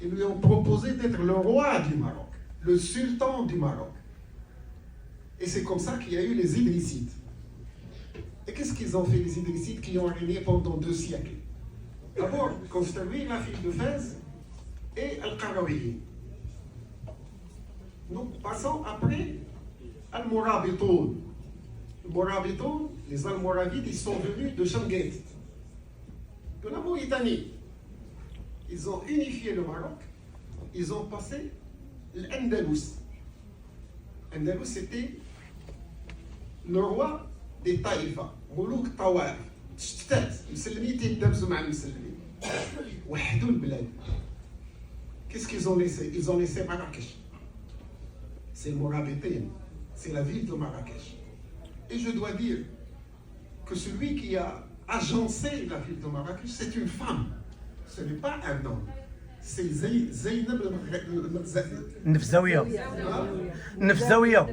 Ils lui ont proposé d'être le roi du Maroc, le sultan du Maroc. Et c'est comme ça qu'il y a eu les Idrissides. Et qu'est-ce qu'ils ont fait, les Idrissides, qui ont régné pendant 2 siècles? D'abord, construire la ville de Fès et Al-Qarawiyyin. Nous passons après Al-Mourabitoun. Mourabitoun, les Almoravides, ils sont venus de Shamgait, de la Mauritanie. Ils ont unifié le Maroc, ils ont passé l'Andalous. L'Andalous, c'était le roi des Taïfa, Moulouk Tawaf. المسلمين تيدابزوا مع المسلمين وحدوا البلاد. Qu'est-ce qu'ils ont laissé? Ils ont laissé Marrakech. C'est le Mourabitoun, c'est la ville de Marrakech. Et je dois dire que celui qui a agencé la ville de Marrakech, c'est une femme. Ce n'est pas un homme. C'est Zeynep Nefzaouia. Nefzaouia.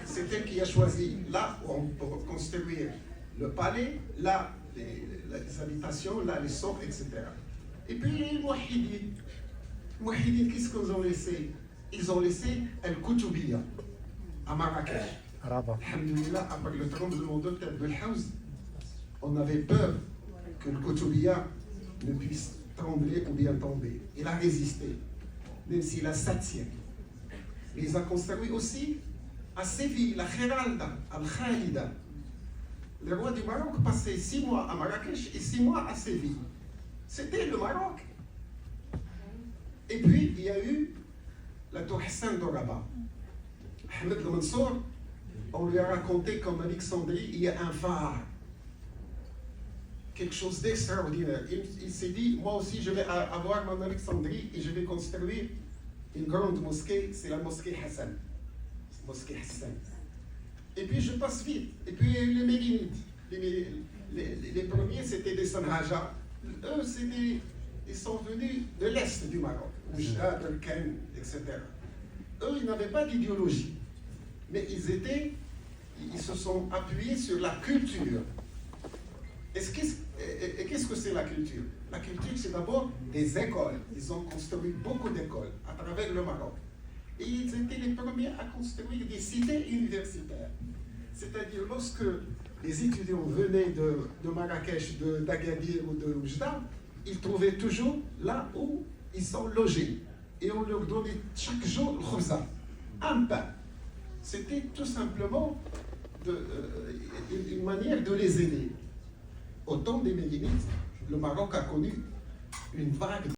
C'est elle qui a choisi là pour construire le palais, là les habitations, là les socles, etc. Et puis les Mouahidines. Mouahidines, qu'est-ce qu'ils ont laissé? Ils ont laissé El-Koutoubia à Marrakech. Alhamdulillah, après le tremblement de terre de Haouz, on avait peur que le Koutoubia ne puisse trembler ou bien tomber. Il a résisté, même s'il a 7 siècles. Mais il a construit aussi à Séville, la Khiralda, Al-Khalida. Le roi du Maroc passait 6 mois à Marrakech et 6 mois à Séville. C'était le Maroc. Et puis, il y a eu la tour Hassan de Rabat. Ahmed al-Mansour, on lui a raconté qu'en Alexandrie, il y a un phare. Quelque chose d'extraordinaire. Il s'est dit, moi aussi, je vais avoir mon Alexandrie et je vais construire une grande mosquée. C'est la mosquée Hassan. Mosquée Hassan. Et puis, je passe vite. Et puis, les Mérinides. Les premiers, c'était des Sanhaja. Eux, ils sont venus de l'Est du Maroc. Oujda, Berkane, etc. Eux, ils n'avaient pas d'idéologie. Mais ils se sont appuyés sur la culture. Et qu'est-ce que c'est la culture? La culture, c'est d'abord des écoles. Ils ont construit beaucoup d'écoles à travers le Maroc. Et ils étaient les premiers à construire des cités universitaires. C'est-à-dire, lorsque les étudiants venaient de Marrakech, d'Agadir ou de Oujda, ils trouvaient toujours là où ils sont logés. Et on leur donnait chaque jour le khubza, un pain. C'était tout simplement une manière de les aider. Au temps des Mérinides, le Maroc a connu une vague